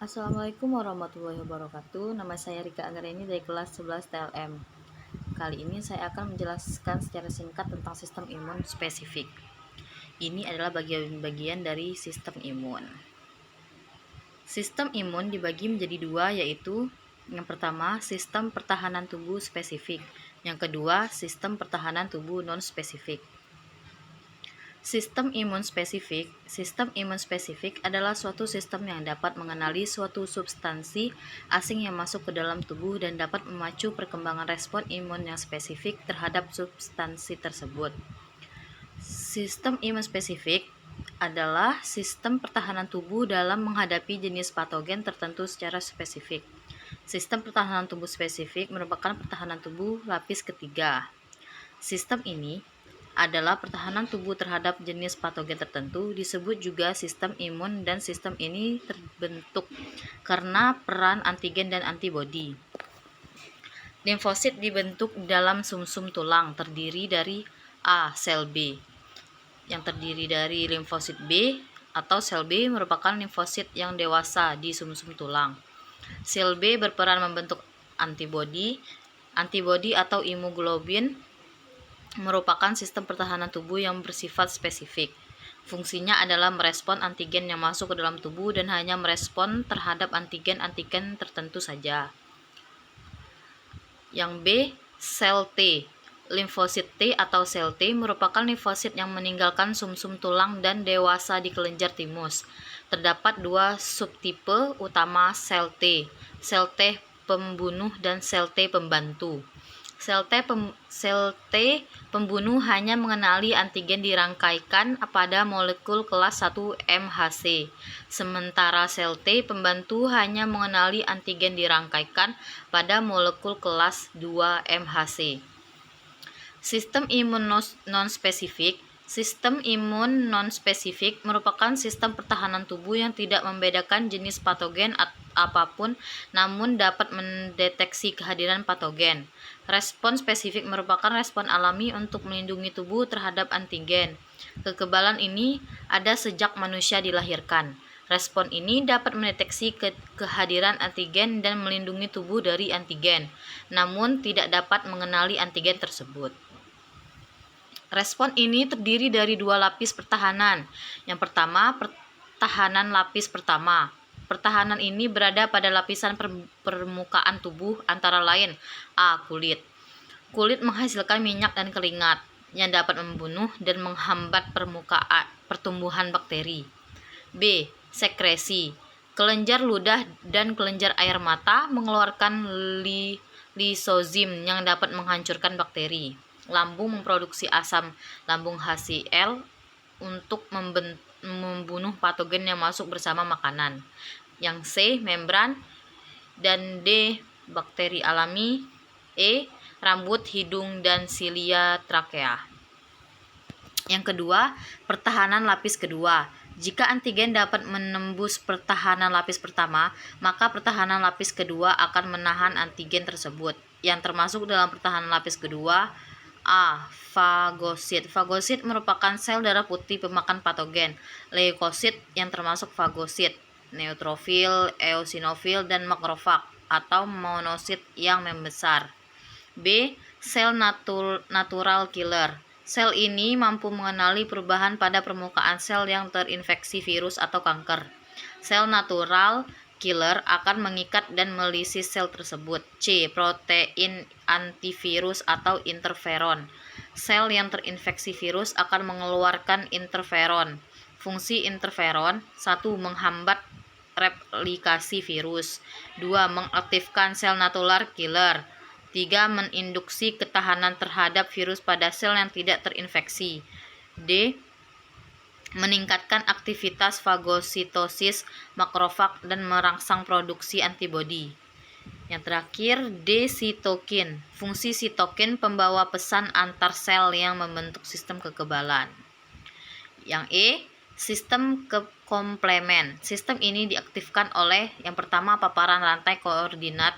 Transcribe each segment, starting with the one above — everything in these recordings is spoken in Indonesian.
Assalamualaikum warahmatullahi wabarakatuh. Nama saya Rika Anggraini dari kelas 11 TLM. Kali ini saya akan menjelaskan secara singkat tentang sistem imun spesifik. Ini adalah bagian-bagian dari sistem imun. Sistem imun dibagi menjadi dua, yaitu yang pertama, sistem pertahanan tubuh spesifik. Yang kedua, sistem pertahanan tubuh non-spesifik. Sistem imun spesifik adalah suatu sistem yang dapat mengenali suatu substansi asing yang masuk ke dalam tubuh dan dapat memacu perkembangan respon imun yang spesifik terhadap substansi tersebut. Sistem imun spesifik adalah sistem pertahanan tubuh dalam menghadapi jenis patogen tertentu secara spesifik. Sistem pertahanan tubuh spesifik merupakan pertahanan tubuh lapis ketiga. Sistem ini adalah pertahanan tubuh terhadap jenis patogen tertentu, disebut juga sistem imun, dan sistem ini terbentuk karena peran antigen dan antibodi. Limfosit dibentuk dalam sumsum tulang, terdiri dari A. Sel B, yang terdiri dari limfosit B, atau sel B merupakan limfosit yang dewasa di sumsum tulang. Sel B berperan membentuk antibodi atau imunoglobulin merupakan sistem pertahanan tubuh yang bersifat spesifik. Fungsinya adalah merespon antigen yang masuk ke dalam tubuh dan hanya merespon terhadap antigen tertentu saja. Yang B. Sel T. Limfosit T atau sel T merupakan limfosit yang meninggalkan sumsum tulang dan dewasa di kelenjar timus. Terdapat dua subtipe utama sel T, sel T pembunuh dan sel T pembantu. Sel T pembunuh hanya mengenali antigen dirangkaikan pada molekul kelas 1 MHC, sementara sel T pembantu hanya mengenali antigen dirangkaikan pada molekul kelas 2 MHC. Sistem imun non-spesifik. Sistem imun non-spesifik merupakan sistem pertahanan tubuh yang tidak membedakan jenis patogen apapun, namun dapat mendeteksi kehadiran patogen. Respon spesifik merupakan respon alami untuk melindungi tubuh terhadap antigen. Kekebalan ini ada sejak manusia dilahirkan. Respon ini dapat mendeteksi kehadiran antigen dan melindungi tubuh dari antigen, namun tidak dapat mengenali antigen tersebut. Respon ini terdiri dari dua lapis pertahanan. Yang pertama, pertahanan lapis pertama. Pertahanan ini berada pada lapisan permukaan tubuh, antara lain A. Kulit. Kulit menghasilkan minyak dan keringat yang dapat membunuh dan menghambat pertumbuhan bakteri. B. Sekresi. Kelenjar ludah dan kelenjar air mata mengeluarkan lisozim yang dapat menghancurkan bakteri. Lambung memproduksi asam lambung HCl untuk membunuh patogen yang masuk bersama makanan. Yang C. Membran. Dan D. Bakteri alami. E. Rambut, hidung, dan silia trakea. Yang kedua, pertahanan lapis kedua. Jika antigen dapat menembus pertahanan lapis pertama, maka pertahanan lapis kedua akan menahan antigen tersebut. Yang termasuk dalam pertahanan lapis kedua, A. Fagosit. Fagosit merupakan sel darah putih pemakan patogen. Leukosit yang termasuk fagosit. Neutrofil, eosinofil, dan makrofag atau monosit yang membesar. B. Sel natural killer. Sel ini mampu mengenali perubahan pada permukaan sel yang terinfeksi virus atau kanker. Sel natural killer akan mengikat dan melisis sel tersebut. C. Protein antivirus atau interferon. Sel yang terinfeksi virus akan mengeluarkan interferon. Fungsi interferon: 1. Menghambat replikasi virus. 2. Mengaktifkan sel natural killer. 3. Menginduksi ketahanan terhadap virus pada sel yang tidak terinfeksi. D. Meningkatkan aktivitas fagositosis makrofag dan merangsang produksi antibodi. Yang terakhir, D. Sitokin. Fungsi sitokin pembawa pesan antar sel yang membentuk sistem kekebalan. Yang E. Sistem komplemen. Sistem ini diaktifkan oleh yang pertama, paparan rantai koordinat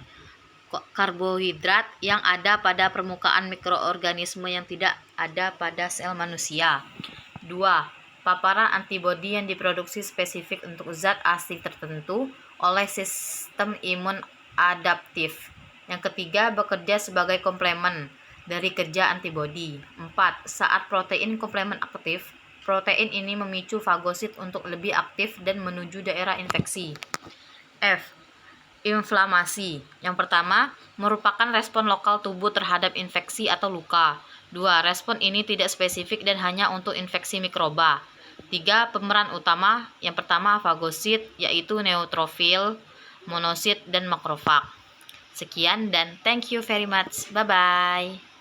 karbohidrat yang ada pada permukaan mikroorganisme yang tidak ada pada sel manusia. 2. paparan antibodi yang diproduksi spesifik untuk zat asing tertentu oleh sistem imun adaptif. Yang ketiga, bekerja sebagai komplemen dari kerja antibodi. 4. Saat protein komplemen aktif, protein ini memicu fagosit untuk lebih aktif dan menuju daerah infeksi. F. Inflamasi. Yang pertama, merupakan respon lokal tubuh terhadap infeksi atau luka. 2. Respon ini tidak spesifik dan hanya untuk infeksi mikroba. 3. Pemeran utama. Yang pertama, fagosit, yaitu neutrofil, monosit, dan makrofag. Sekian dan thank you very much. Bye-bye.